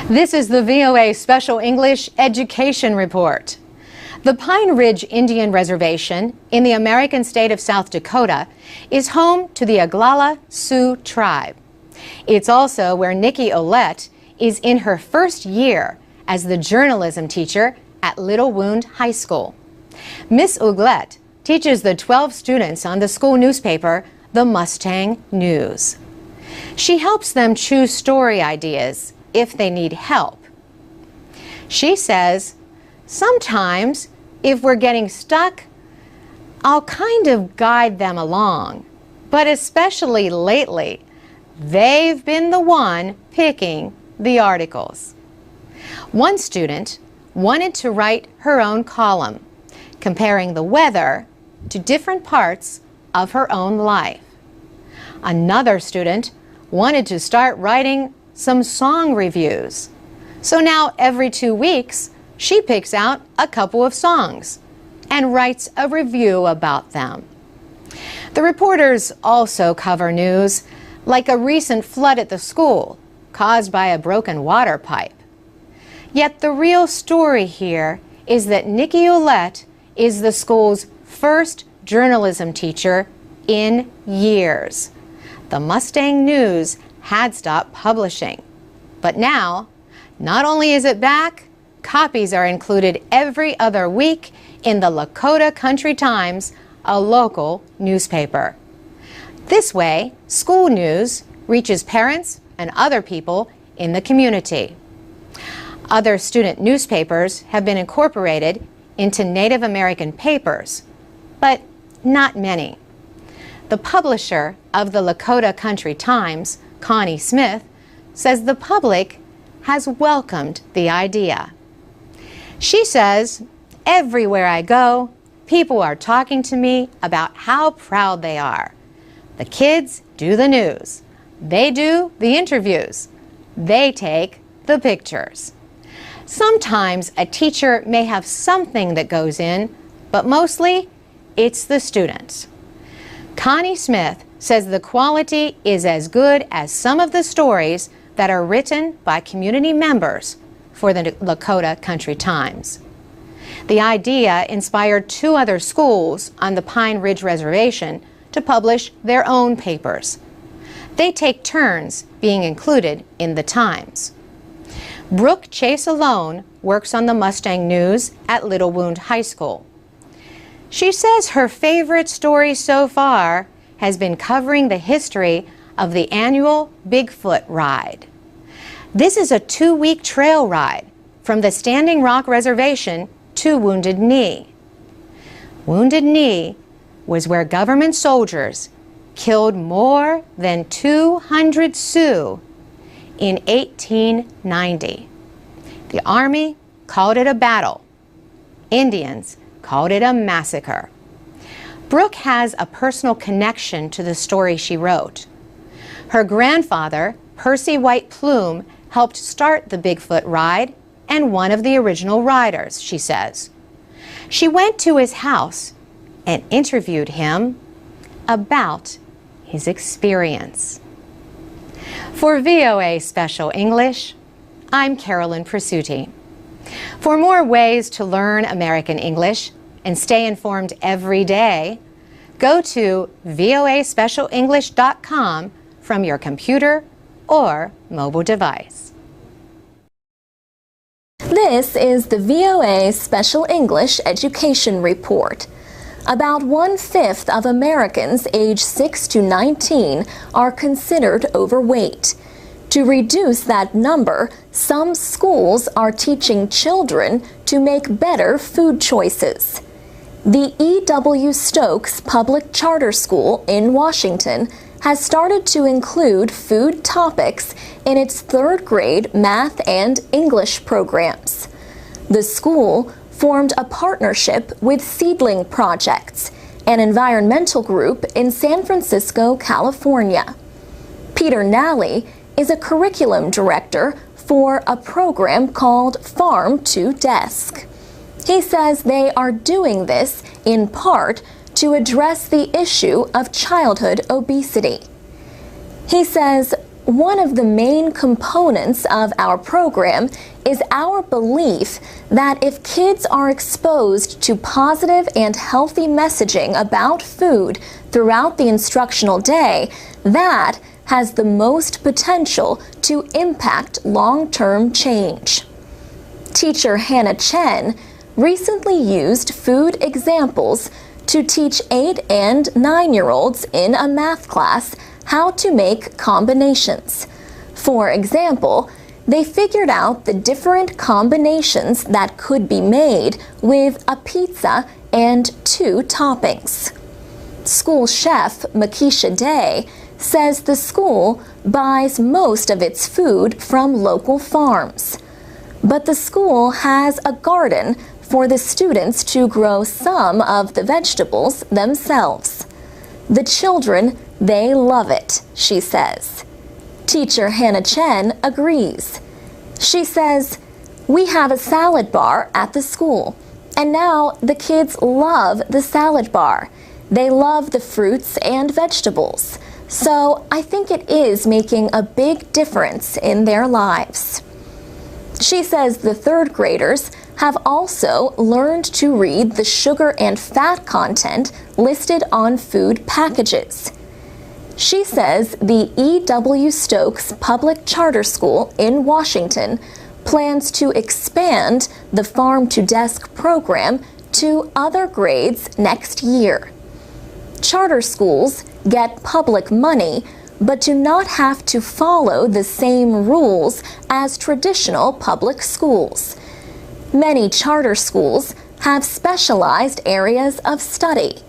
This is the VOA Special English Education Report. The Pine Ridge Indian Reservation in the American state of South Dakota is home to the Oglala Sioux tribe. It's also where Nikki Ouellette is in her first year as the journalism teacher at Little Wound High School. Miss Ouellette teaches the 12 students on the school newspaper, the Mustang News. She helps them choose story ideas if they need help. She says, sometimes if we're getting stuck, I'll kind of guide them along. But especially lately, they've been the one picking the articles. One student wanted to write her own column, comparing the weather to different parts of her own life. Another student wanted to start writing some song reviews. So now every 2 weeks, she picks out a couple of songs and writes a review about them. The reporters also cover news like a recent flood at the school caused by a broken water pipe. Yet the real story here is that Nikki Ouellette is the school's first journalism teacher in years. The Mustang News had stopped publishing. But now, not only is it back, copies are included every other week in the Lakota Country Times, a local newspaper. This way, school news reaches parents and other people in the community. Other student newspapers have been incorporated into Native American papers, but not many. The publisher of the Lakota Country Times, Connie Smith, says the public has welcomed the idea. She says, everywhere I go, people are talking to me about how proud they are. The kids do the news. They do the interviews. They take the pictures. Sometimes a teacher may have something that goes in, but mostly it's the students. Connie Smith says the quality is as good as some of the stories that are written by community members for the Lakota Country Times. The idea inspired 2 other schools on the Pine Ridge Reservation to publish their own papers. They take turns being included in the Times. Brooke Chase alone works on the Mustang News at Little Wound High School. She says her favorite story so far has been covering the history of the annual Bigfoot ride. This is a 2-week trail ride from the Standing Rock Reservation to Wounded Knee. Wounded Knee was where government soldiers killed more than 200 Sioux in 1890. The Army called it a battle. Indians called it a massacre. Brooke has a personal connection to the story she wrote. Her grandfather, Percy White Plume, helped start the Bigfoot ride and one of the original riders, she says. She went to his house and interviewed him about his experience. For VOA Special English, I'm Carolyn Presutti. For more ways to learn American English and stay informed every day, go to voaspecialenglish.com from your computer or mobile device. This is the VOA Special English Education Report. About 1/5 of Americans aged 6 to 19 are considered overweight. To reduce that number, some schools are teaching children to make better food choices. The E.W. Stokes Public Charter School in Washington has started to include food topics in its 3rd grade math and English programs. The school formed a partnership with Seedling Projects, an environmental group in San Francisco, California. Peter Nally is a curriculum director for a program called Farm to Desk. He says they are doing this in part to address the issue of childhood obesity. He says One of the main components of our program is our belief that if kids are exposed to positive and healthy messaging about food throughout the instructional day, that has the most potential to impact long-term change. Teacher Hannah Chen recently used food examples to teach 8 and 9-year-olds in a math class how to make combinations. For example, they figured out the different combinations that could be made with a pizza and 2 toppings. School chef Makisha Day says the school buys most of its food from local farms. But the school has a garden for the students to grow some of the vegetables themselves. The children, they love it, she says. Teacher Hannah Chen agrees. She says, "We have a salad bar at the school, and now the kids love the salad bar. They love the fruits and vegetables. So I think it is making a big difference in their lives." She says the 3rd graders have also learned to read the sugar and fat content listed on food packages. She says the E.W. Stokes Public Charter School in Washington plans to expand the Farm to Desk program to other grades next year. Charter schools get public money but do not have to follow the same rules as traditional public schools. Many charter schools have specialized areas of study,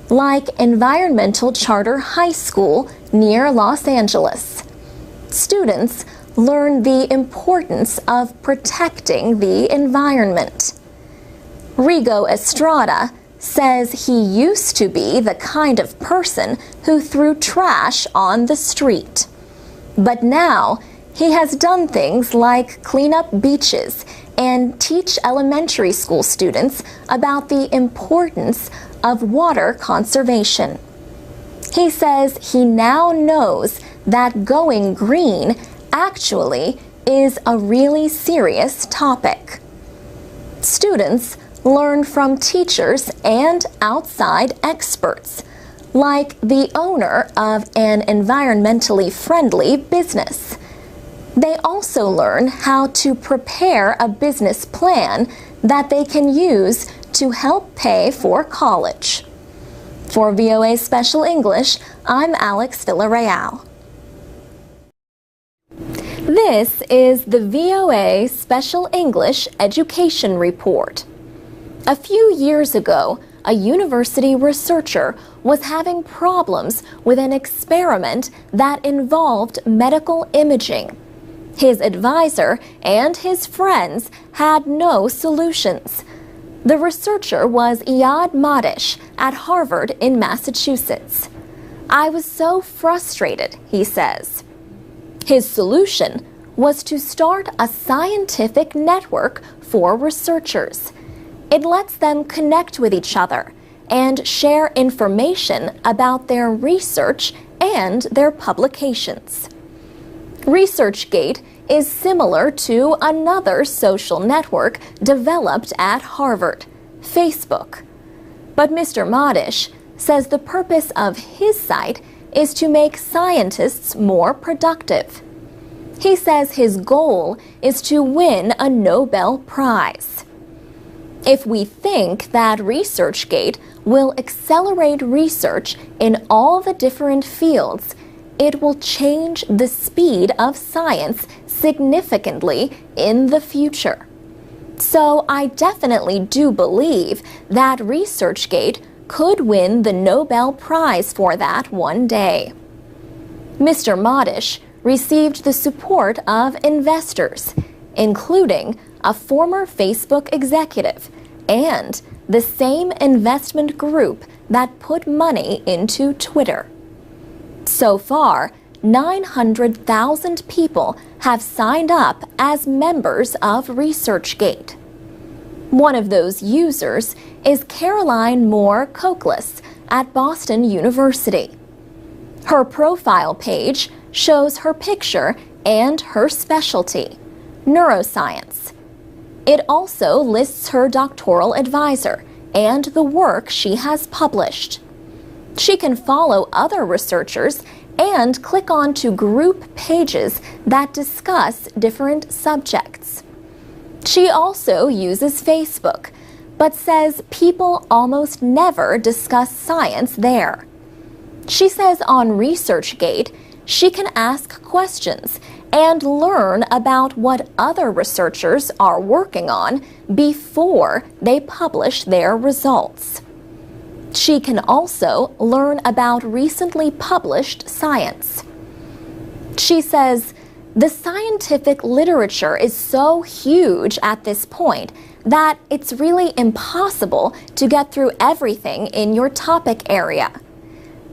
like Environmental Charter High School near Los Angeles. Students learn the importance of protecting the environment. Rigo Estrada says he used to be the kind of person who threw trash on the street. But now he has done things like clean up beaches and teach elementary school students about the importance of water conservation. He says he now knows that going green actually is a really serious topic. Students learn from teachers and outside experts, like the owner of an environmentally friendly business. They also learn how to prepare a business plan that they can use to help pay for college. For VOA Special English, I'm Alex Villarreal. This is the VOA Special English Education Report. A few years ago, a university researcher was having problems with an experiment that involved medical imaging. His advisor and his friends had no solutions. The researcher was Iyad Madish at Harvard in Massachusetts. "I was so frustrated," he says. His solution was to start a scientific network for researchers. It lets them connect with each other and share information about their research and their publications. ResearchGate is similar to another social network developed at Harvard, Facebook. But Mr. Madish says the purpose of his site is to make scientists more productive. He says his goal is to win a Nobel Prize. If we think that ResearchGate will accelerate research in all the different fields, it will change the speed of science significantly in the future. So I definitely do believe that ResearchGate could win the Nobel Prize for that one day. Mr. Madish received the support of investors, including a former Facebook executive and the same investment group that put money into Twitter. So far, 900,000 people have signed up as members of ResearchGate. One of those users is Caroline Moore Cokeless at Boston University. Her profile page shows her picture and her specialty, neuroscience. It also lists her doctoral advisor and the work she has published. She can follow other researchers and click on to group pages that discuss different subjects. She also uses Facebook, but says people almost never discuss science there. She says on ResearchGate, she can ask questions and learn about what other researchers are working on before they publish their results. She can also learn about recently published science. She says, the scientific literature is so huge at this point that it's really impossible to get through everything in your topic area.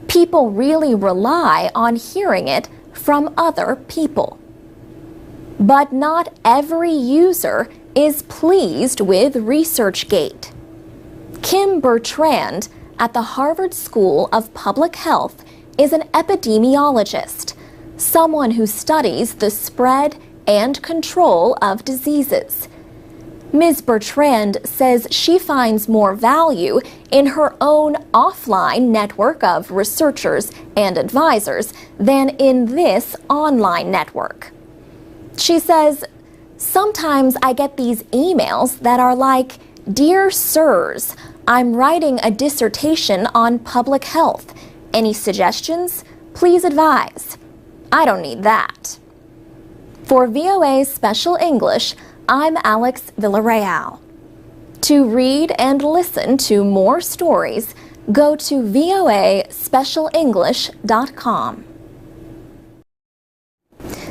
People really rely on hearing it from other people. But not every user is pleased with ResearchGate. Kim Bertrand at the Harvard School of Public Health is an epidemiologist, someone who studies the spread and control of diseases. Ms. Bertrand says she finds more value in her own offline network of researchers and advisors than in this online network. She says, sometimes I get these emails that are like, "Dear Sirs, I'm writing a dissertation on public health. Any suggestions? Please advise." I don't need that. For VOA Special English, I'm Alex Villarreal. To read and listen to more stories, go to voaspecialenglish.com.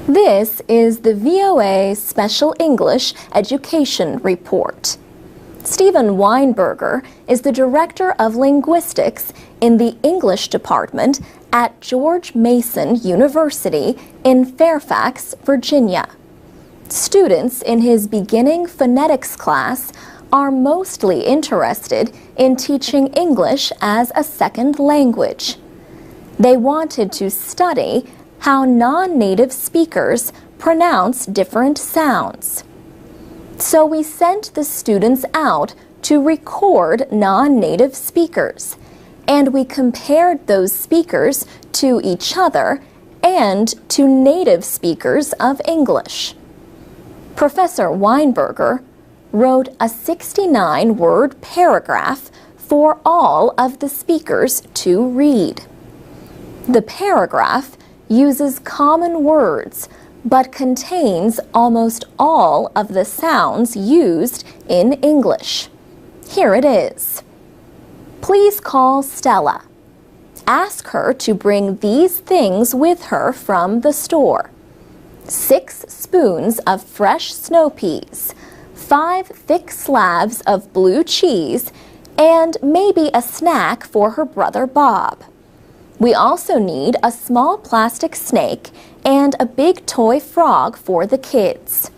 This is the VOA Special English Education Report. Stephen Weinberger is the Director of Linguistics in the English Department at George Mason University in Fairfax, Virginia. Students in his beginning phonetics class are mostly interested in teaching English as a second language. They wanted to study how non-native speakers pronounce different sounds. So we sent the students out to record non-native speakers, and we compared those speakers to each other and to native speakers of English. Professor Weinberger wrote a 69-word paragraph for all of the speakers to read. The paragraph uses common words but contains almost all of the sounds used in English. Here it is. Please call Stella. Ask her to bring these things with her from the store: 6 spoons of fresh snow peas, 5 thick slabs of blue cheese, and maybe a snack for her brother Bob. We also need a small plastic snake and a big toy frog for the kids.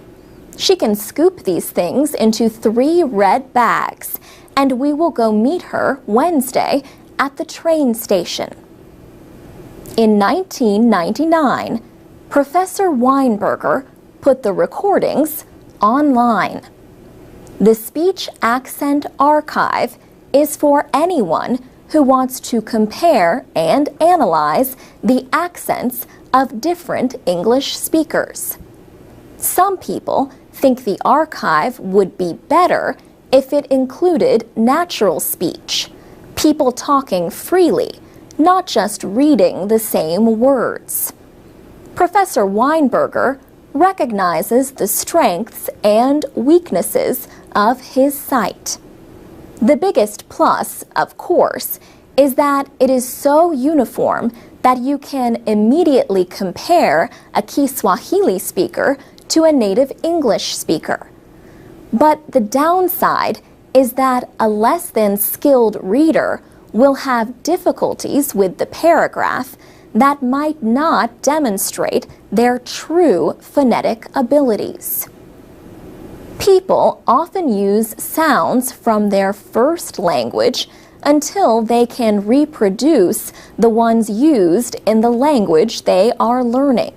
She can scoop these things into 3 red bags, and we will go meet her Wednesday at the train station. In 1999, Professor Weinberger put the recordings online. The Speech Accent Archive is for anyone who wants to compare and analyze the accents of different English speakers. Some people think the archive would be better if it included natural speech, people talking freely, not just reading the same words. Professor Weinberger recognizes the strengths and weaknesses of his site. The biggest plus, of course, is that it is so uniform that you can immediately compare a Kiswahili speaker to a native English speaker. But the downside is that a less than skilled reader will have difficulties with the paragraph that might not demonstrate their true phonetic abilities. People often use sounds from their first language, until they can reproduce the ones used in the language they are learning.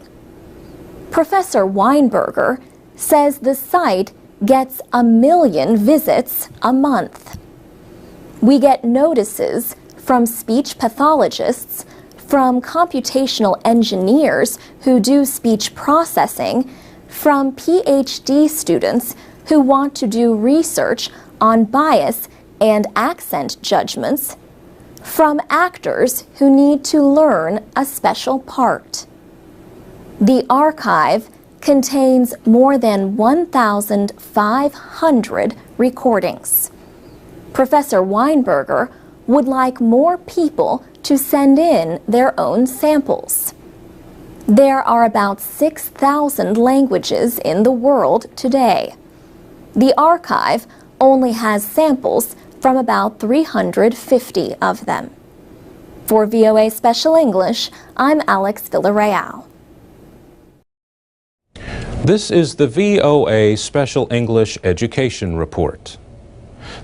Professor Weinberger says the site gets 1 million visits a month. We get notices from speech pathologists, from computational engineers who do speech processing, from PhD students who want to do research on bias and accent judgments, from actors who need to learn a special part. The archive contains more than 1,500 recordings. Professor Weinberger would like more people to send in their own samples. There are about 6,000 languages in the world today. The archive only has samples from about 350 of them. For VOA Special English, I'm Alex Villarreal. This is the VOA Special English Education Report.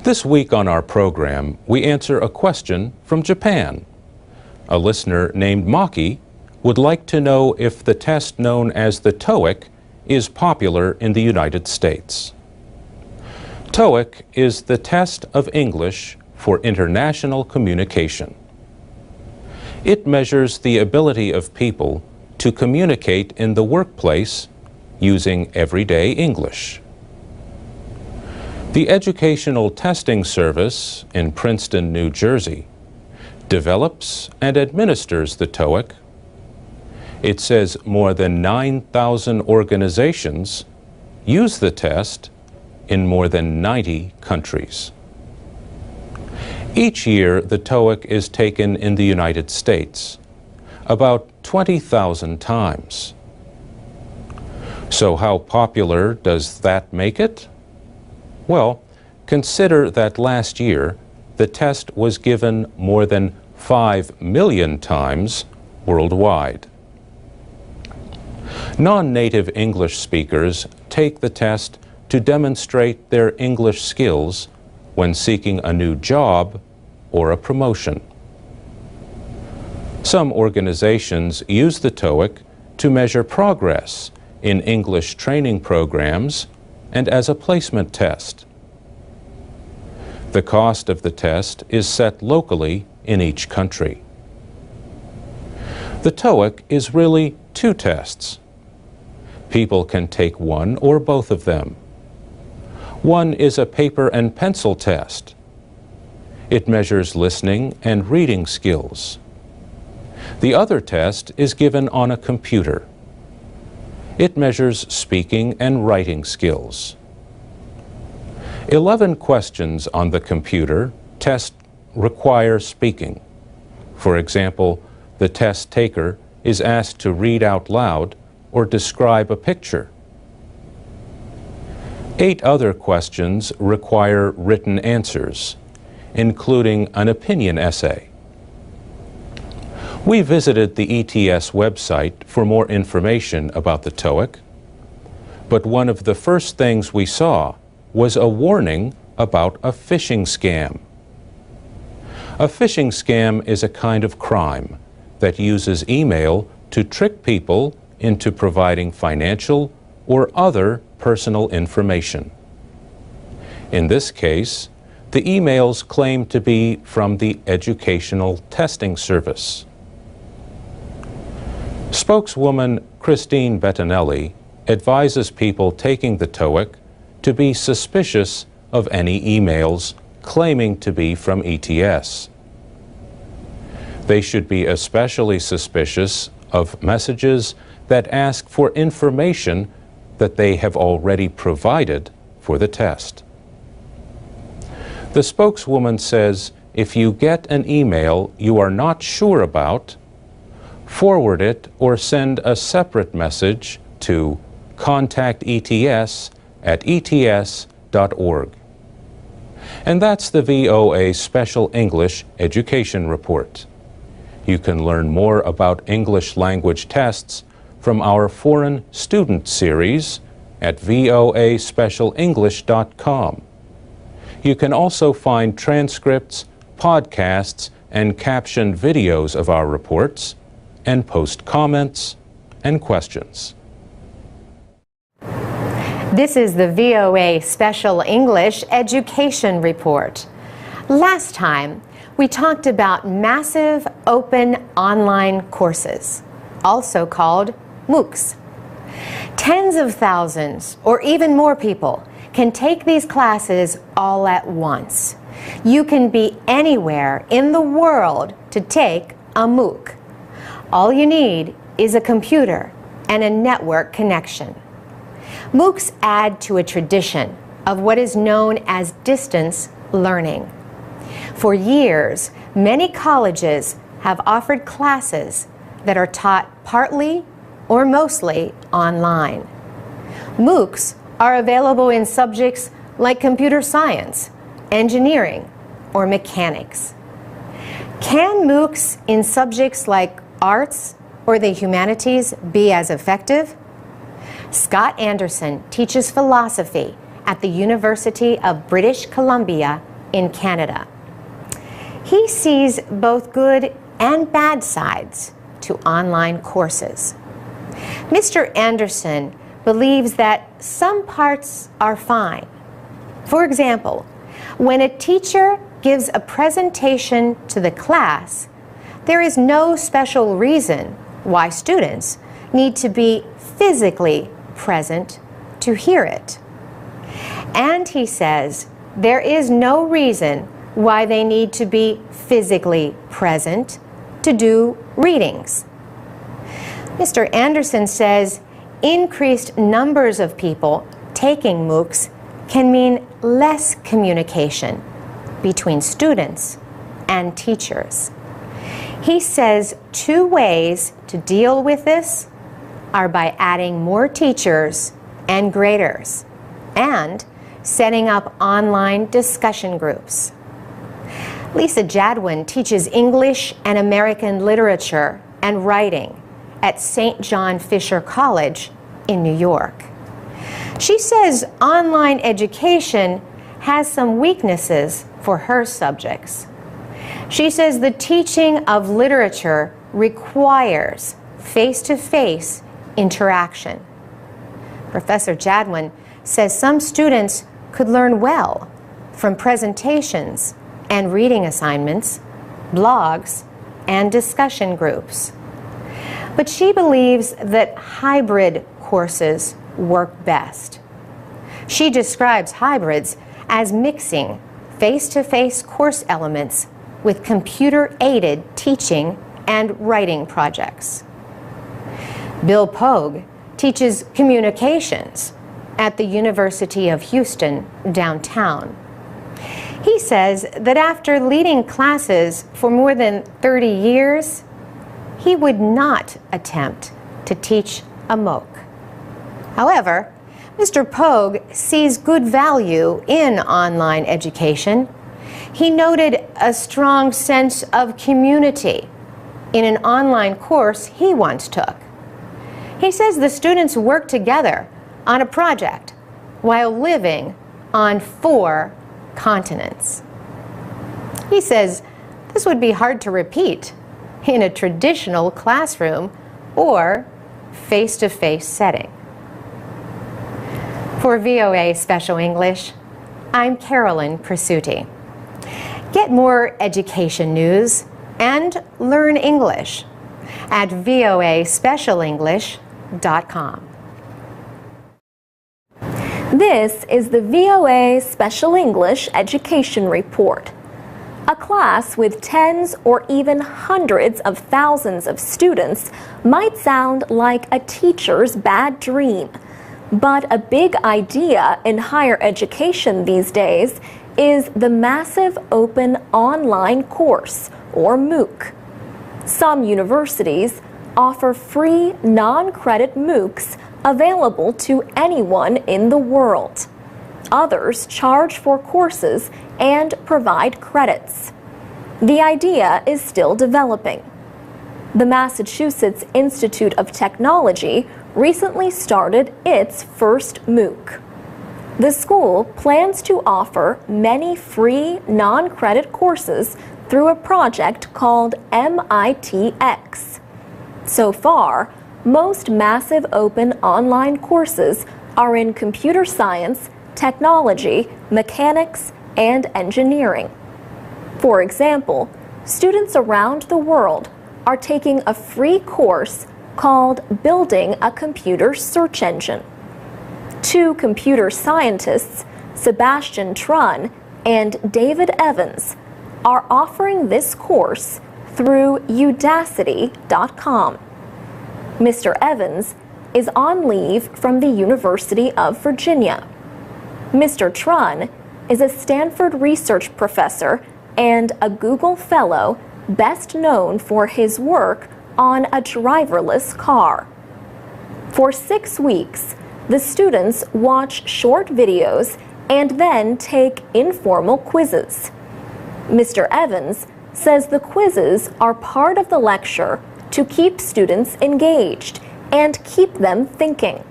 This week on our program, we answer a question from Japan. A listener named Maki would like to know if the test known as the TOEIC is popular in the United States. TOEIC is the test of English for international communication. It measures the ability of people to communicate in the workplace using everyday English. The Educational Testing Service in Princeton, New Jersey, develops and administers the TOEIC. It says more than 9,000 organizations use the test in more than 90 countries. Each year, the TOEIC is taken in the United States about 20,000 times. So how popular does that make it? Well, consider that last year the test was given more than 5 million times worldwide. Non-native English speakers take the test to demonstrate their English skills when seeking a new job or a promotion. Some organizations use the TOEIC to measure progress in English training programs and as a placement test. The cost of the test is set locally in each country. The TOEIC is really two tests. People can take one or both of them. One is a paper and pencil test. It measures listening and reading skills. The other test is given on a computer. It measures speaking and writing skills. 11 questions on the computer test require speaking. For example, the test taker is asked to read out loud or describe a picture. 8 other questions require written answers, including an opinion essay. We visited the ETS website for more information about the TOEIC, but one of the first things we saw was a warning about a phishing scam. A phishing scam is a kind of crime that uses email to trick people into providing financial or other personal information. In this case, the emails claim to be from the Educational Testing Service. Spokeswoman Christine Bettinelli advises people taking the TOEIC to be suspicious of any emails claiming to be from ETS. They should be especially suspicious of messages that ask for information that they have already provided for the test. The spokeswoman says if you get an email you are not sure about, forward it or send a separate message to contactets@ets.org. And that's the VOA Special English Education Report. You can learn more about English language tests from our Foreign Student Series at voaspecialenglish.com. You can also find transcripts, podcasts and captioned videos of our reports, and post comments and questions. This is the VOA Special English Education Report. Last time, we talked about massive open online courses, also called MOOCs. Tens of thousands, or even more people, can take these classes all at once. You can be anywhere in the world to take a MOOC. All you need is a computer and a network connection. MOOCs add to a tradition of what is known as distance learning. For years, many colleges have offered classes that are taught partly or mostly online. MOOCs are available in subjects like computer science, engineering, or mechanics. Can MOOCs in subjects like arts or the humanities be as effective? Scott Anderson teaches philosophy at the University of British Columbia in Canada. He sees both good and bad sides to online courses. Mr. Anderson believes that some parts are fine. For example, when a teacher gives a presentation to the class, there is no special reason why students need to be physically present to hear it. And he says there is no reason why they need to be physically present to do readings. Mr. Anderson says increased numbers of people taking MOOCs can mean less communication between students and teachers. He says two ways to deal with this are by adding more teachers and graders and setting up online discussion groups. Lisa Jadwin teaches English and American literature and writing at St. John Fisher College in New York. She says online education has some weaknesses for her subjects. She says the teaching of literature requires face-to-face interaction. Professor Jadwin says some students could learn well from presentations and reading assignments, blogs, and discussion groups. But she believes that hybrid courses work best. She describes hybrids as mixing face-to-face course elements with computer-aided teaching and writing projects. Bill Pogue teaches communications at the University of Houston downtown. He says that after leading classes for more than 30 years, he would not attempt to teach a MOOC. However, Mr. Pogue sees good value in online education. He noted a strong sense of community in an online course he once took. He says the students worked together on a project while living on 4 continents. He says this would be hard to repeat in a traditional classroom or face-to-face setting. For VOA Special English, I'm Carolyn Presutti. Get more education news and learn English at voaspecialenglish.com. This is the VOA Special English Education Report. A class with tens or even hundreds of thousands of students might sound like a teacher's bad dream. But a big idea in higher education these days is the massive open online course, or MOOC. Some universities offer free non-credit MOOCs available to anyone in the world. Others charge for courses and provide credits. The idea is still developing. The Massachusetts Institute of Technology recently started its first MOOC. The school plans to offer many free non-credit courses through a project called MITx. So far, most massive open online courses are in computer science, technology, mechanics, and engineering. For example, students around the world are taking a free course called Building a Computer Search Engine. Two computer scientists, Sebastian Trun and David Evans, are offering this course through Udacity.com. Mr. Evans is on leave from the University of Virginia. Mr. Trun is a Stanford research professor and a Google Fellow best known for his work on a driverless car. For 6 weeks, the students watch short videos and then take informal quizzes. Mr. Evans says the quizzes are part of the lecture to keep students engaged and keep them thinking.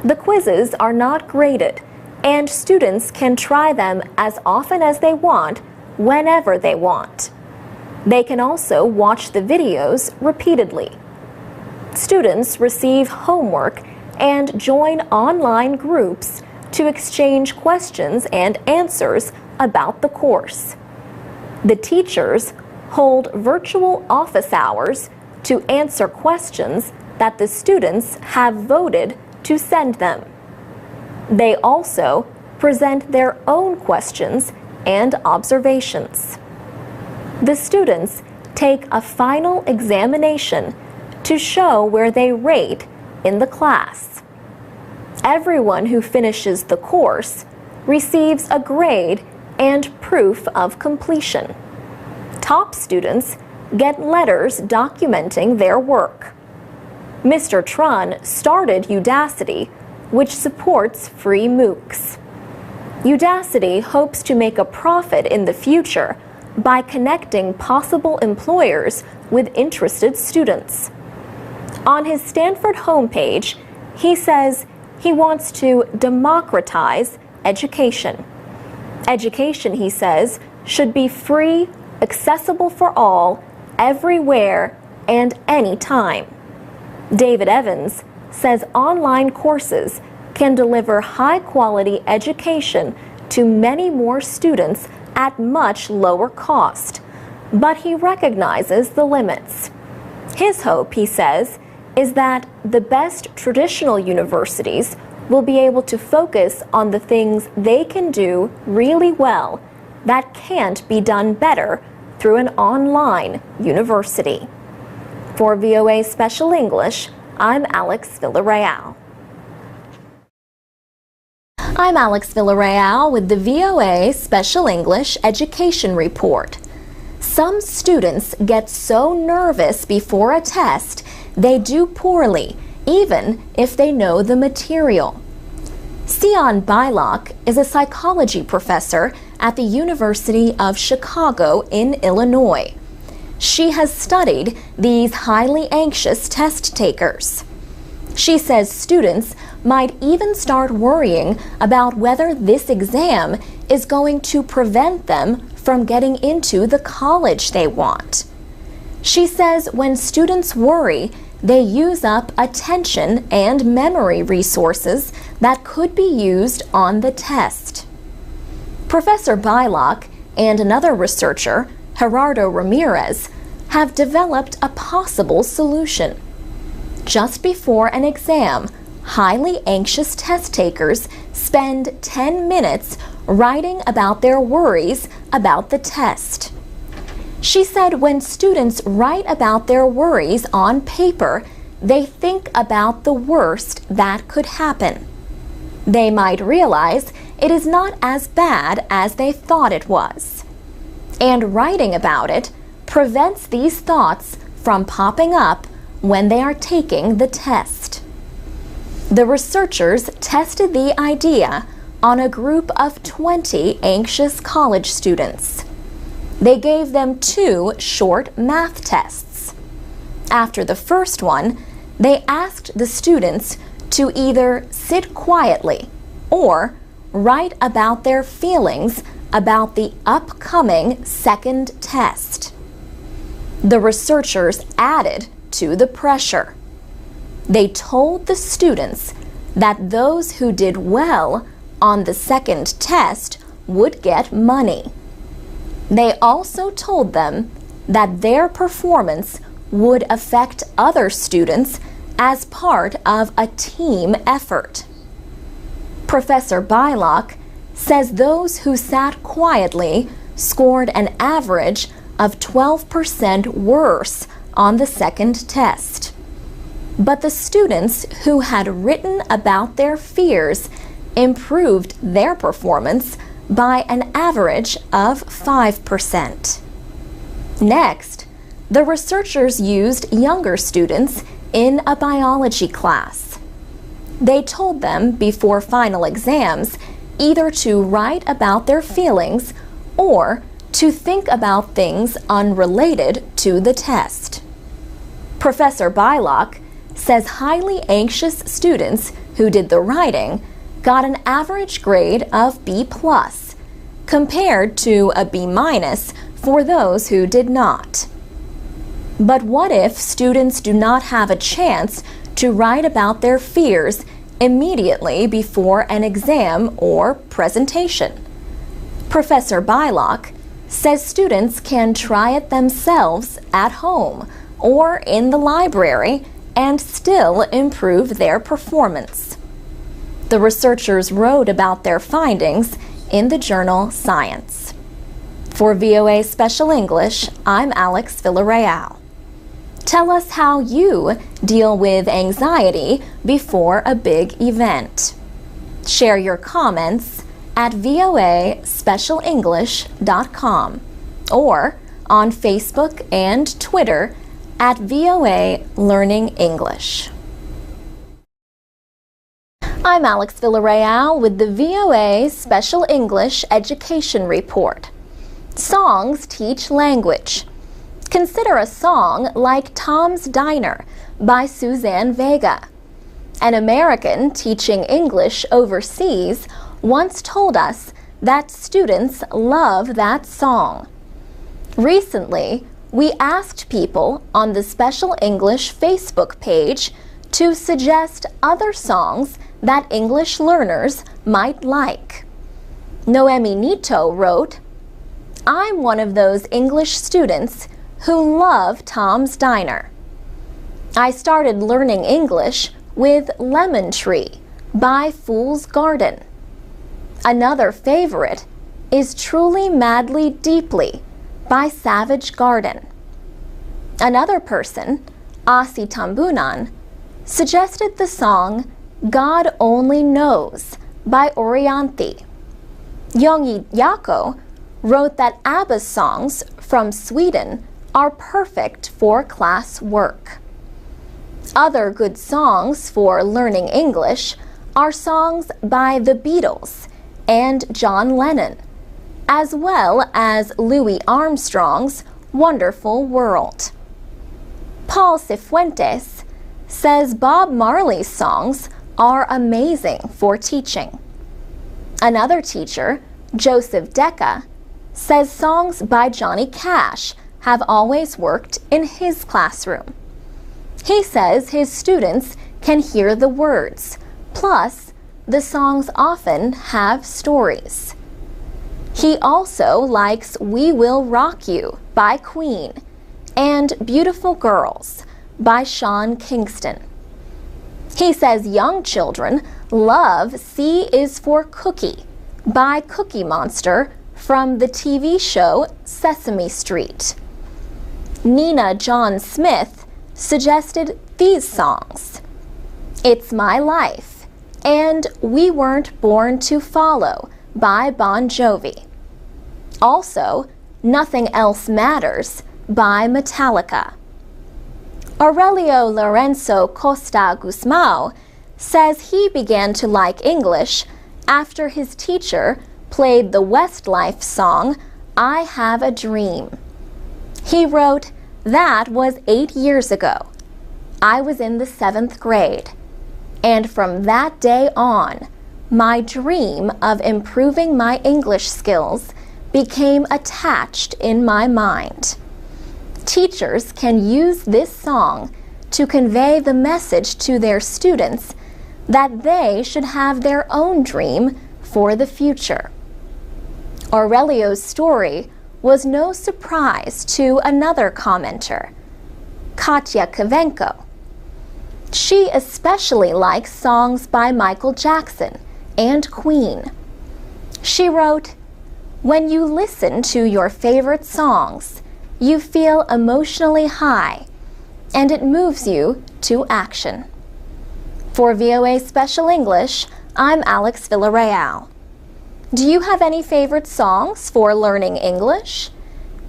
The quizzes are not graded, and students can try them as often as they want, whenever they want. They can also watch the videos repeatedly. Students receive homework and join online groups to exchange questions and answers about the course. The teachers hold virtual office hours to answer questions that the students have voted to send them. They also present their own questions and observations. The students take a final examination to show where they rate in the class. Everyone who finishes the course receives a grade and proof of completion. Top students get letters documenting their work. Mr. Trun started Udacity, which supports free MOOCs. Udacity hopes to make a profit in the future by connecting possible employers with interested students. On his Stanford homepage, he says he wants to democratize education. Education, he says, should be free, accessible for all, everywhere, and anytime. David Evans says online courses can deliver high-quality education to many more students at much lower cost, but he recognizes the limits. His hope, he says, is that the best traditional universities will be able to focus on the things they can do really well that can't be done better through an online university. For VOA Special English, I'm Alex Villarreal. I'm Alex Villarreal with the VOA Special English Education Report. Some students get so nervous before a test they do poorly, even if they know the material. Sion Bylock is a psychology professor at the University of Chicago in Illinois. She has studied these highly anxious test takers. She says students might even start worrying about whether this exam is going to prevent them from getting into the college they want. She says when students worry, they use up attention and memory resources that could be used on the test. Professor Bylock and another researcher, Gerardo Ramirez, have developed a possible solution. Just before an exam, highly anxious test takers spend 10 minutes writing about their worries about the test. She said when students write about their worries on paper, they think about the worst that could happen. They might realize it is not as bad as they thought it was. And writing about it prevents these thoughts from popping up when they are taking the test. The researchers tested the idea on a group of 20 anxious college students. They gave them 2 short math tests. After the first one, they asked the students to either sit quietly or write about their feelings about the upcoming second test. The researchers added to the pressure. They told the students that those who did well on the second test would get money. They also told them that their performance would affect other students as part of a team effort. Professor Bylock says those who sat quietly scored an average of 12% worse on the second test. But the students who had written about their fears improved their performance by an average of 5%. Next, the researchers used younger students in a biology class. They told them before final exams either to write about their feelings or to think about things unrelated to the test. Professor Bylock says highly anxious students who did the writing got an average grade of B+, compared to a B- for those who did not. But what if students do not have a chance to write about their fears immediately before an exam or presentation? Professor Bylock says students can try it themselves at home or in the library and still improve their performance. The researchers wrote about their findings in the journal Science. For VOA Special English, I'm Alex Villarreal. Tell us how you deal with anxiety before a big event. Share your comments at voaspecialenglish.com or on Facebook and Twitter at VOA Learning English. I'm Alex Villarreal with the VOA Special English Education Report. Songs teach language. Consider a song like Tom's Diner by Suzanne Vega. An American teaching English overseas once told us that students love that song. Recently, we asked people on the Special English Facebook page to suggest other songs that English learners might like. Noemi Nito wrote, "I'm one of those English students who love Tom's Diner. I started learning English with Lemon Tree by Fool's Garden. Another favorite is Truly Madly Deeply by Savage Garden." Another person, Asi Tambunan, suggested the song God Only Knows by Orianthi. Yongi Yako wrote that ABBA's songs from Sweden are perfect for class work. Other good songs for learning English are songs by the Beatles and John Lennon, as well as Louis Armstrong's Wonderful World. Paul Cifuentes says Bob Marley's songs are amazing for teaching. Another teacher, Joseph Decca, says songs by Johnny Cash have always worked in his classroom. He says his students can hear the words, plus the songs often have stories. He also likes We Will Rock You by Queen and Beautiful Girls by Sean Kingston. He says young children love C is for Cookie by Cookie Monster from the TV show Sesame Street. Nina John Smith suggested these songs: It's My Life and We Weren't Born to Follow by Bon Jovi. Also, Nothing Else Matters by Metallica. Aurelio Lorenzo Costa Guzmao says he began to like English after his teacher played the Westlife song I Have a Dream. He wrote, "That was 8 years ago. I was in the 7th grade. And from that day on, my dream of improving my English skills became attached in my mind. Teachers can use this song to convey the message to their students that they should have their own dream for the future. Aurelio's story was no surprise to another commenter, Katya Kavenko. She especially likes songs by Michael Jackson and Queen. She wrote, "When you listen to your favorite songs, you feel emotionally high, and it moves you to action." For VOA Special English, I'm Alex Villarreal. Do you have any favorite songs for learning English?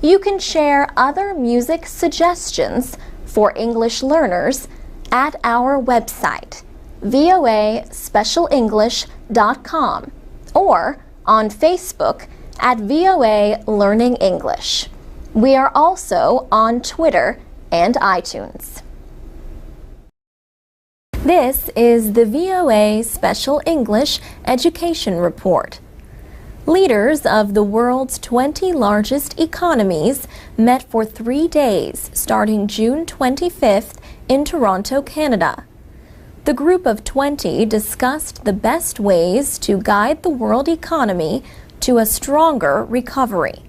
You can share other music suggestions for English learners at our website, voaspecialenglish.com, or on Facebook at VOA Learning English. We are also on Twitter and iTunes. This is the VOA Special English Education Report. Leaders of the world's 20 largest economies met for 3 days starting June 25th in Toronto, Canada. The group of 20 discussed the best ways to guide the world economy to a stronger recovery.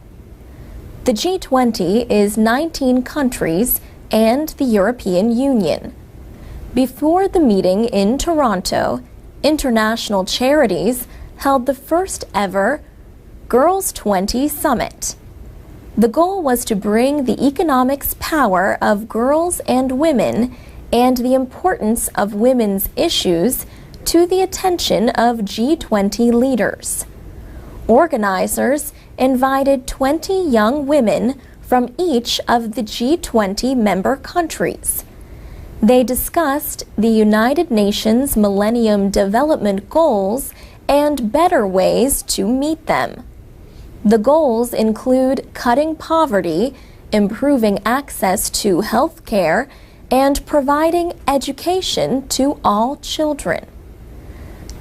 The G20 is 19 countries and the European Union. Before the meeting in Toronto, international charities held the first ever Girls 20 Summit. The goal was to bring the economics power of girls and women and the importance of women's issues to the attention of G20 leaders. Organizers invited 20 young women from each of the G20 member countries. They discussed the United Nations Millennium Development Goals and better ways to meet them. The goals include cutting poverty, improving access to health care, and providing education to all children.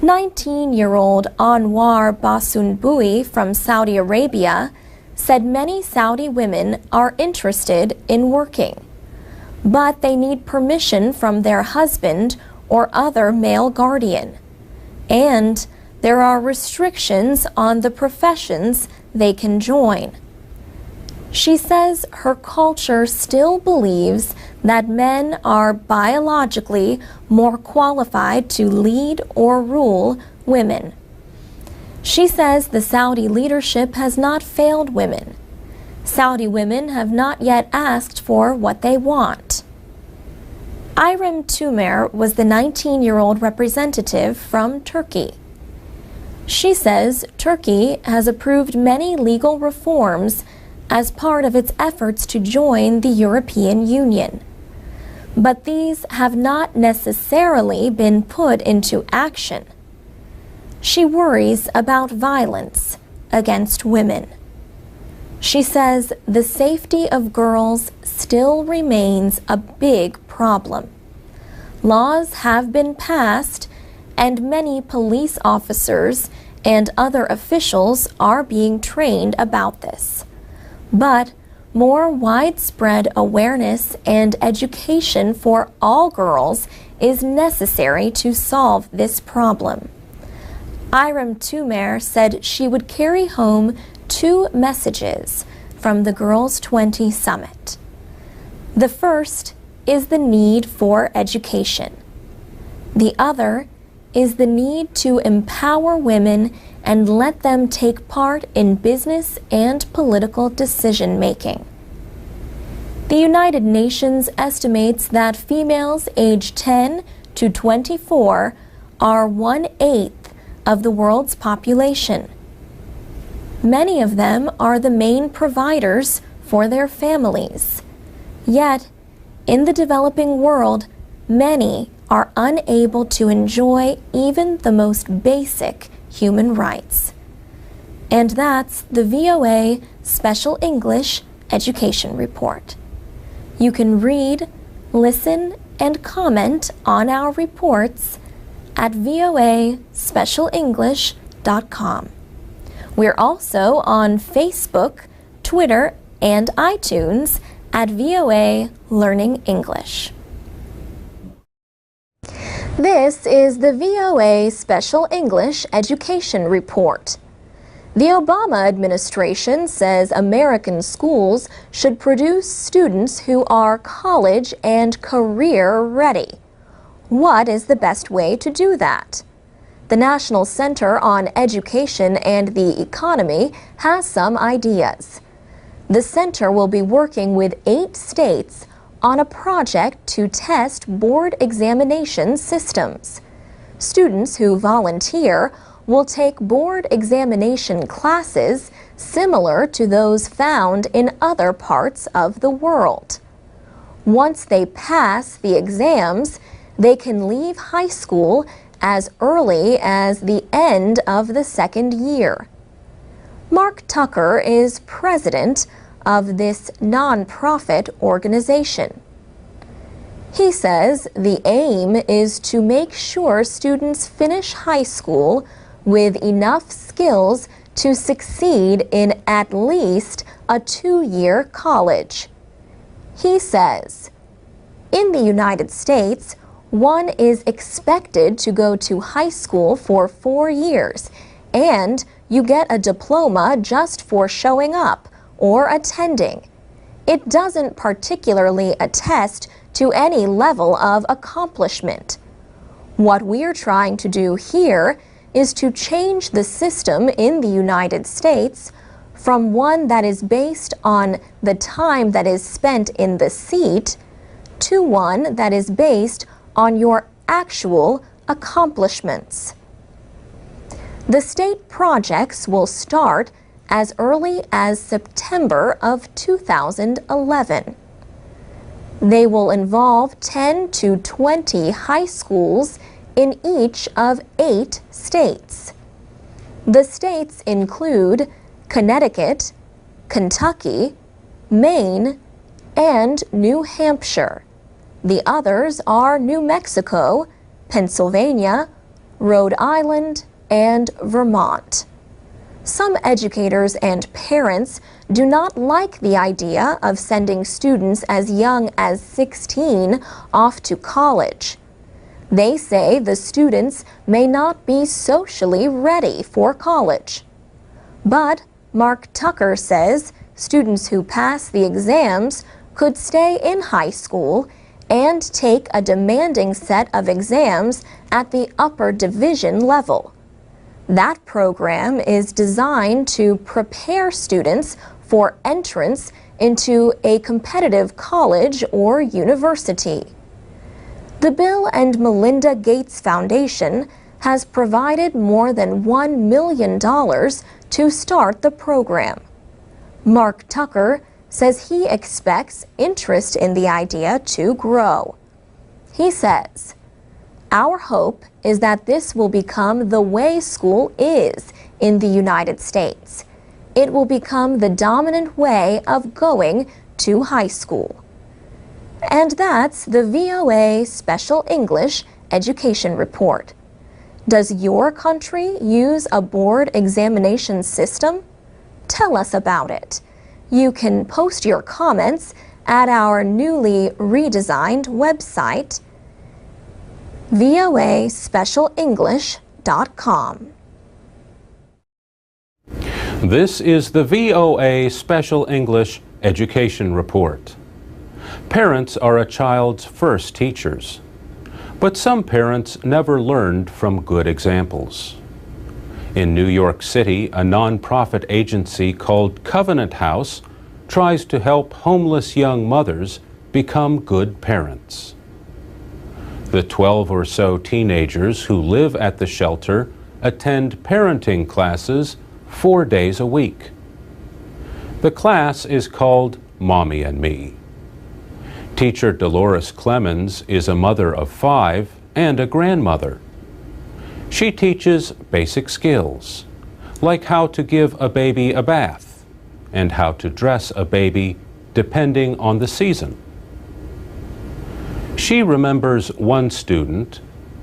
19-year-old Anwar Basunbui from Saudi Arabia said many Saudi women are interested in working, but they need permission from their husband or other male guardian, and there are restrictions on the professions they can join. She says her culture still believes that men are biologically more qualified to lead or rule women. She says the Saudi leadership has not failed women. Saudi women have not yet asked for what they want. Irem Tumer was the 19-year-old representative from Turkey. She says Turkey has approved many legal reforms as part of its efforts to join the European Union. But these have not necessarily been put into action. She worries about violence against women. She says the safety of girls still remains a big problem. Laws have been passed, and many police officers and other officials are being trained about this. But more widespread awareness and education for all girls is necessary to solve this problem. Irem Tumer said she would carry home 2 messages from the Girls 20 Summit. The first is the need for education. The other is the need to empower women and let them take part in business and political decision-making. The United Nations estimates that females aged 10 to 24 are 1/8 of the world's population. Many of them are the main providers for their families. Yet, in the developing world, many are unable to enjoy even the most basic human rights. And that's the VOA Special English Education Report. You can read, listen, and comment on our reports at voaspecialenglish.com. We're also on Facebook, Twitter, and iTunes at VOA Learning English. This is the VOA Special English Education Report. The Obama administration says American schools should produce students who are college and career ready. What is the best way to do that? The National Center on Education and the Economy has some ideas. The center will be working with 8 states on a project to test board examination systems. Students who volunteer will take board examination classes similar to those found in other parts of the world. Once they pass the exams, they can leave high school as early as the end of the second year. Mark Tucker is president of this nonprofit organization. He says the aim is to make sure students finish high school with enough skills to succeed in at least a 2-year college. He says, in the United States, one is expected to go to high school for 4 years, and you get a diploma just for showing up or attending. It doesn't particularly attest to any level of accomplishment. What we're trying to do here is to change the system in the United States from one that is based on the time that is spent in the seat to one that is based on your actual accomplishments. The state projects will start as early as September of 2011. They will involve 10 to 20 high schools in each of 8 states. The states include Connecticut, Kentucky, Maine, and New Hampshire. The others are New Mexico, Pennsylvania, Rhode Island, and Vermont. Some educators and parents do not like the idea of sending students as young as 16 off to college. They say the students may not be socially ready for college. But Mark Tucker says students who pass the exams could stay in high school and take a demanding set of exams at the upper division level. That program is designed to prepare students for entrance into a competitive college or university. The Bill and Melinda Gates Foundation has provided more than $1 million to start the program. Mark Tucker says he expects interest in the idea to grow. He says, "Our hope is that this will become the way school is in the United States. It will become the dominant way of going to high school." And that's the VOA Special English Education Report. Does your country use a board examination system? Tell us about it. You can post your comments at our newly redesigned website, voaspecialenglish.com. This is the VOA Special English Education Report. Parents are a child's first teachers, but some parents never learned from good examples. In New York City, a nonprofit agency called Covenant House tries to help homeless young mothers become good parents. The 12 or so teenagers who live at the shelter attend parenting classes 4 days a week. The class is called Mommy and Me. Teacher Dolores Clemens is a mother of 5 and a grandmother. She teaches basic skills, like how to give a baby a bath and how to dress a baby depending on the season. She remembers one student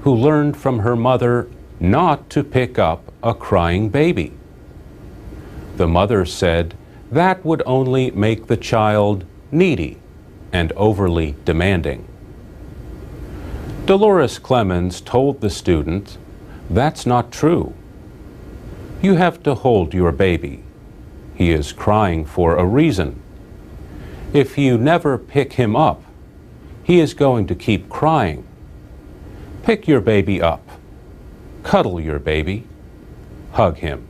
who learned from her mother not to pick up a crying baby. The mother said that would only make the child needy and overly demanding. Dolores Clemens told the student, "That's not true. You have to hold your baby. He is crying for a reason. If you never pick him up, he is going to keep crying. Pick your baby up. Cuddle your baby. Hug him."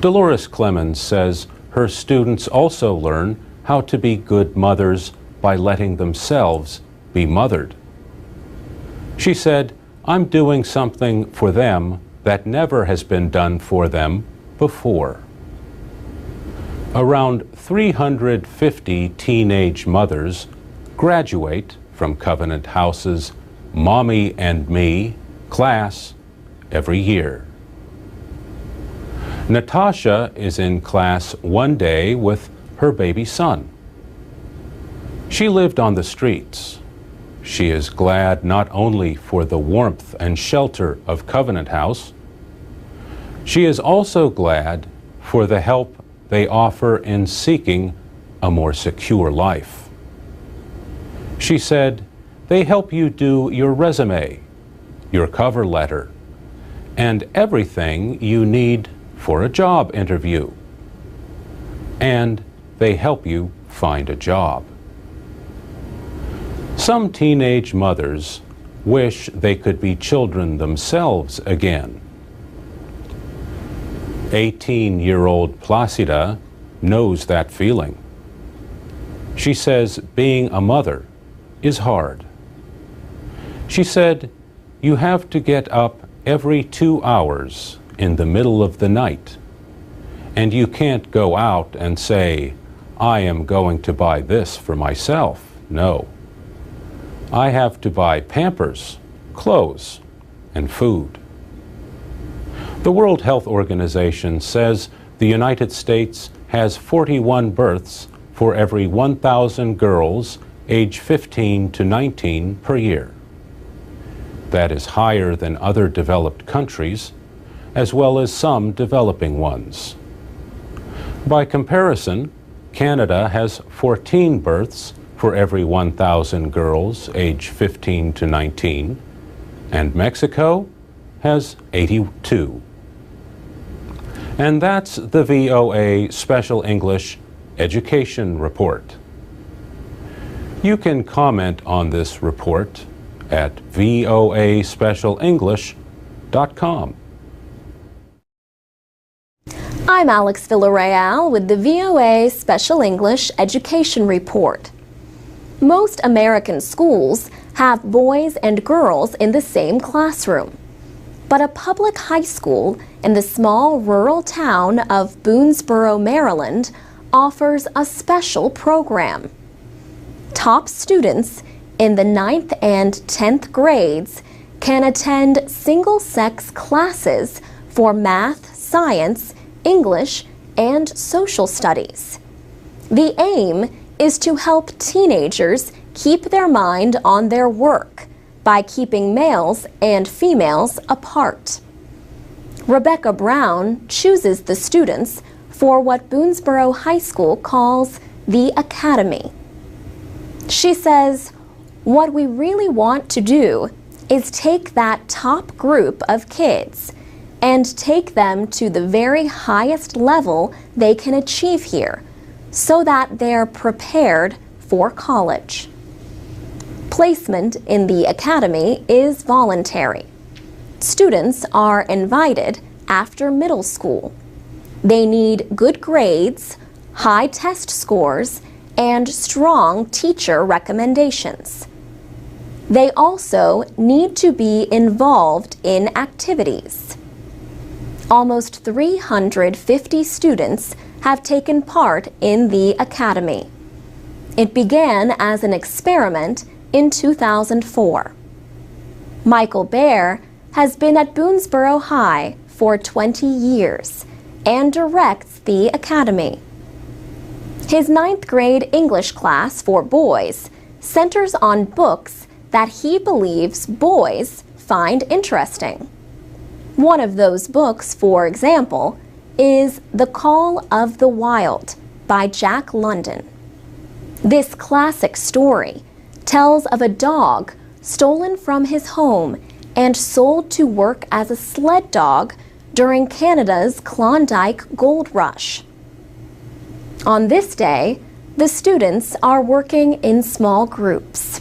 Dolores Clemens says her students also learn how to be good mothers by letting themselves be mothered. She said, "I'm doing something for them that never has been done for them before." Around 350 teenage mothers graduate from Covenant House's Mommy and Me class every year. Natasha is in class one day with her baby son. She lived on the streets. She is glad not only for the warmth and shelter of Covenant House, she is also glad for the help they offer in seeking a more secure life. She said, "They help you do your resume, your cover letter, and everything you need for a job interview. And they help you find a job." Some teenage mothers wish they could be children themselves again. 18-year-old Placida knows that feeling. She says being a mother is hard. She said, "You have to get up every 2 hours in the middle of the night, and you can't go out and say, 'I am going to buy this for myself.' No. I have to buy Pampers, clothes, and food." The World Health Organization says the United States has 41 births for every 1,000 girls age 15 to 19 per year. That is higher than other developed countries, as well as some developing ones. By comparison, Canada has 14 births for every 1,000 girls age 15 to 19, and Mexico has 82. And that's the VOA Special English Education Report. You can comment on this report at voaspecialenglish.com. I'm Alex Villarreal with the VOA Special English Education Report. Most American schools have boys and girls in the same classroom. But a public high school in the small rural town of Boonesboro, Maryland, offers a special program. Top students in the 9th and 10th grades can attend single-sex classes for math, science, English, and social studies. The aim is to help teenagers keep their mind on their work by keeping males and females apart. Rebecca Brown chooses the students for what Boonesboro High School calls the Academy. She says, "What we really want to do is take that top group of kids and take them to the very highest level they can achieve here so that they're prepared for college." Placement in the Academy is voluntary. Students are invited after middle school. They need good grades, high test scores, and strong teacher recommendations. They also need to be involved in activities. Almost 350 students have taken part in the Academy. It began as an experiment in 2004. Michael Baer has been at Boonesboro High for 20 years and directs the Academy. His 9th grade English class for boys centers on books that he believes boys find interesting. One of those books, for example, is The Call of the Wild by Jack London. This classic story tells of a dog stolen from his home and sold to work as a sled dog during Canada's Klondike Gold Rush. On this day, the students are working in small groups.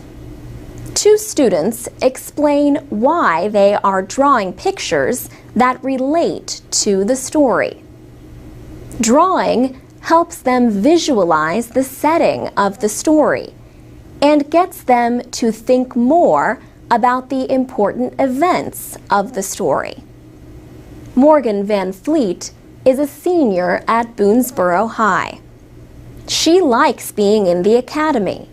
Two students explain why they are drawing pictures that relate to the story. Drawing helps them visualize the setting of the story and gets them to think more about the important events of the story. Morgan Van Fleet is a senior at Boonesboro High. She likes being in the academy.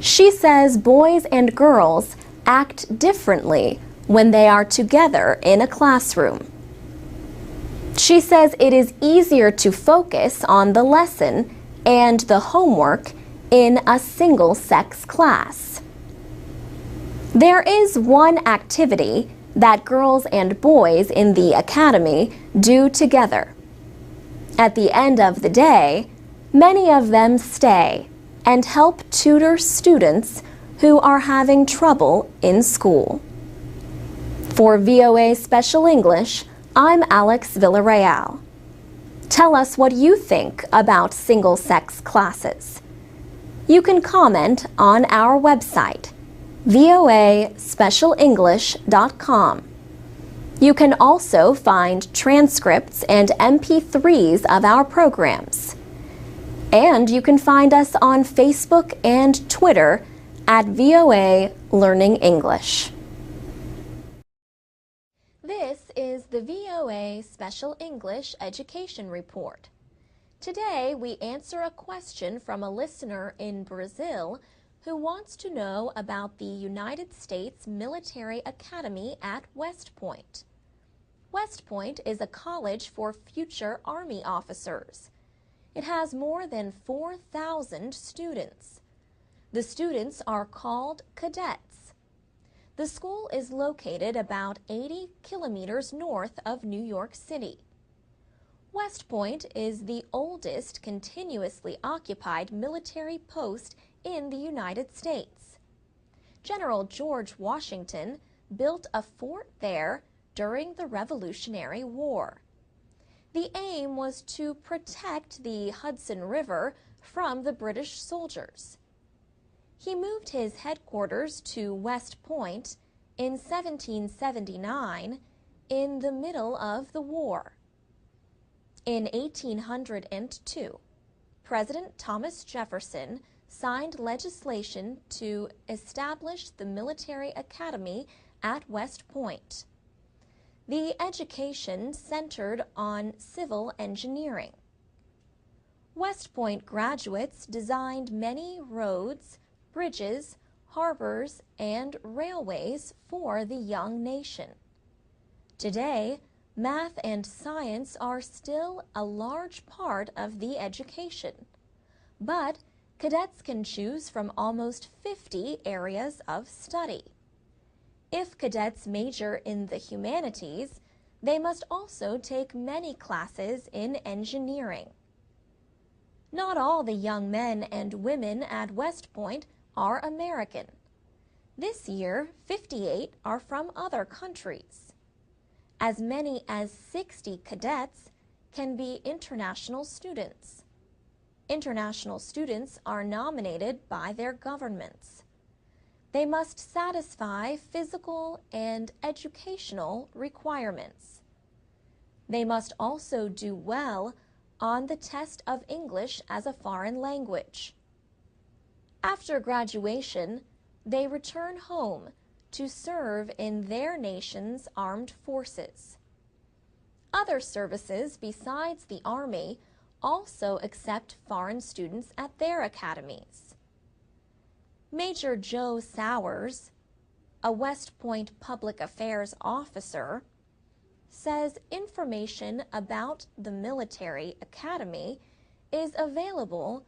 She says boys and girls act differently when they are together in a classroom. She says it is easier to focus on the lesson and the homework in a single-sex class. There is one activity that girls and boys in the academy do together. At the end of the day, many of them stay and help tutor students who are having trouble in school. For VOA Special English, I'm Alex Villarreal. Tell us what you think about single-sex classes. You can comment on our website, voaspecialenglish.com. You can also find transcripts and MP3s of our programs. And you can find us on Facebook and Twitter at VOA Learning English. This is the VOA Special English Education Report. Today, we answer a question from a listener in Brazil who wants to know about the United States Military Academy at West Point. West Point is a college for future Army officers. It has more than 4,000 students. The students are called cadets. The school is located about 80 kilometers north of New York City. West Point is the oldest continuously occupied military post in the United States. General George Washington built a fort there during the Revolutionary War. The aim was to protect the Hudson River from the British soldiers. He moved his headquarters to West Point in 1779 in the middle of the war. In 1802, President Thomas Jefferson signed legislation to establish the military academy at West Point. The education centered on civil engineering. West Point graduates designed many roads, bridges, harbors, and railways for the young nation. Today, math and science are still a large part of the education, but cadets can choose from almost 50 areas of study. If cadets major in the humanities, they must also take many classes in engineering. Not all the young men and women at West Point are American. This year, 58 are from other countries. As many as 60 cadets can be international students. International students are nominated by their governments. They must satisfy physical and educational requirements. They must also do well on the test of English as a foreign language. After graduation, they return home to serve in their nation's armed forces. Other services besides the Army also accept foreign students at their academies. Major Joe Sowers, a West Point public affairs officer, says information about the military academy is available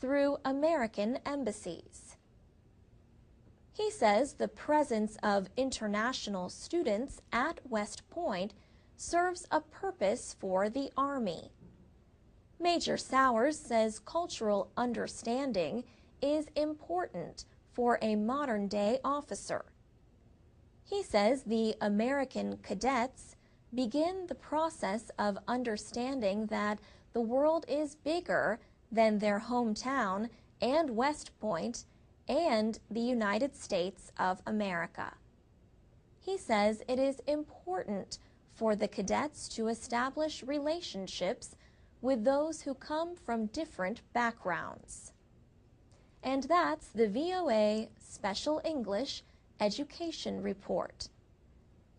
through American embassies. He says the presence of international students at West Point serves a purpose for the Army. Major Sowers says cultural understanding is important for a modern-day officer. He says the American cadets begin the process of understanding that the world is bigger than their hometown and West Point and the United States of America. He says it is important for the cadets to establish relationships with those who come from different backgrounds. And that's the VOA Special English Education Report.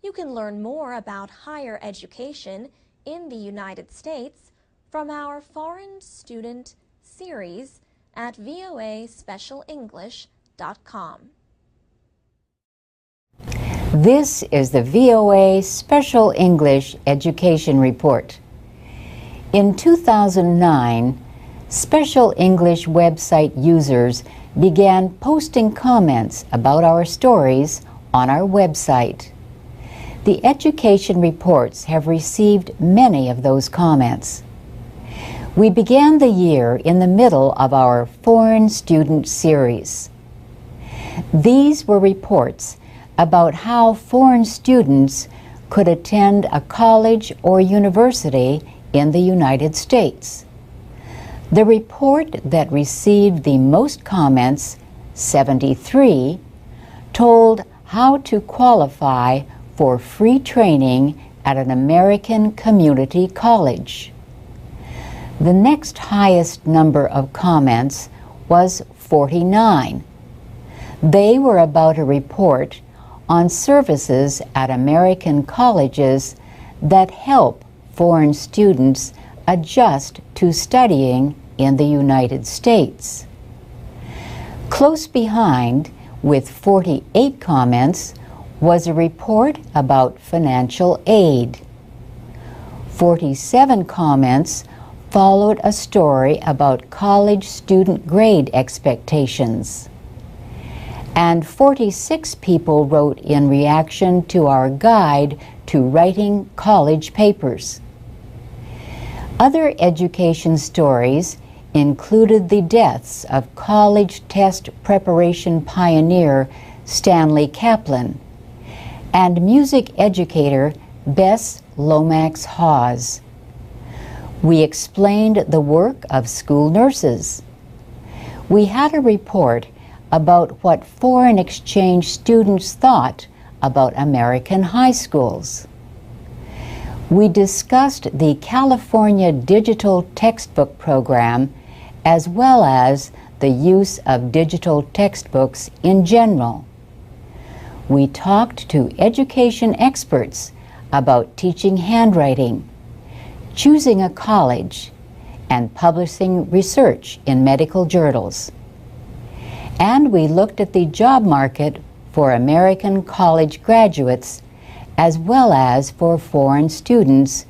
You can learn more about higher education in the United States from our Foreign Student series at voaspecialenglish.com. This is the VOA Special English Education Report. In 2009, Special English website users began posting comments about our stories on our website. The education reports have received many of those comments. We began the year in the middle of our Foreign Student series. These were reports about how foreign students could attend a college or university in the United States. The report that received the most comments, 73, told how to qualify for free training at an American community college. The next highest number of comments was 49. They were about a report on services at American colleges that help foreign students adjust to studying in the United States. Close behind, with 48 comments, was a report about financial aid. 47 comments followed a story about college student grade expectations. And 46 people wrote in reaction to our guide to writing college papers. Other education stories included the deaths of college test preparation pioneer Stanley Kaplan and music educator Bess Lomax Hawes. We explained the work of school nurses. We had a report about what foreign exchange students thought about American high schools. We discussed the California Digital Textbook Program as well as the use of digital textbooks in general. We talked to education experts about teaching handwriting, choosing a college, and publishing research in medical journals. And we looked at the job market for American college graduates as well as for foreign students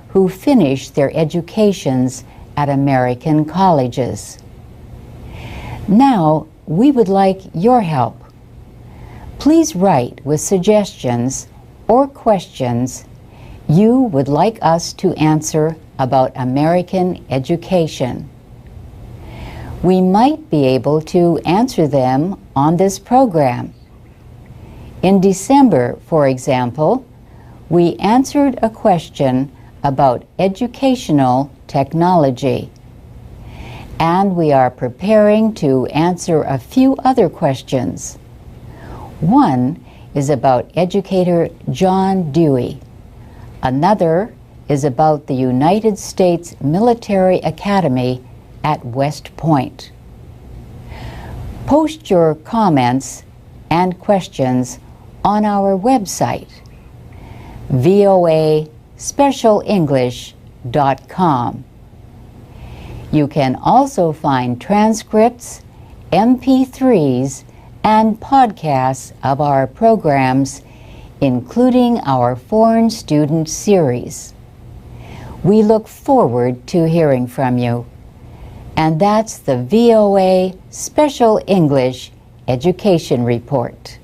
who finish their educations at American colleges. Now, we would like your help. Please write with suggestions or questions you would like us to answer about American education. We might be able to answer them on this program. In December, for example, we answered a question about educational technology. And we are preparing to answer a few other questions. One is about educator John Dewey. Another is about the United States Military Academy at West Point. Post your comments and questions on our website, voaspecialenglish.com. You can also find transcripts, MP3s, and podcasts of our programs, including our Foreign Student series. We look forward to hearing from you. And that's the VOA Special English Education Report.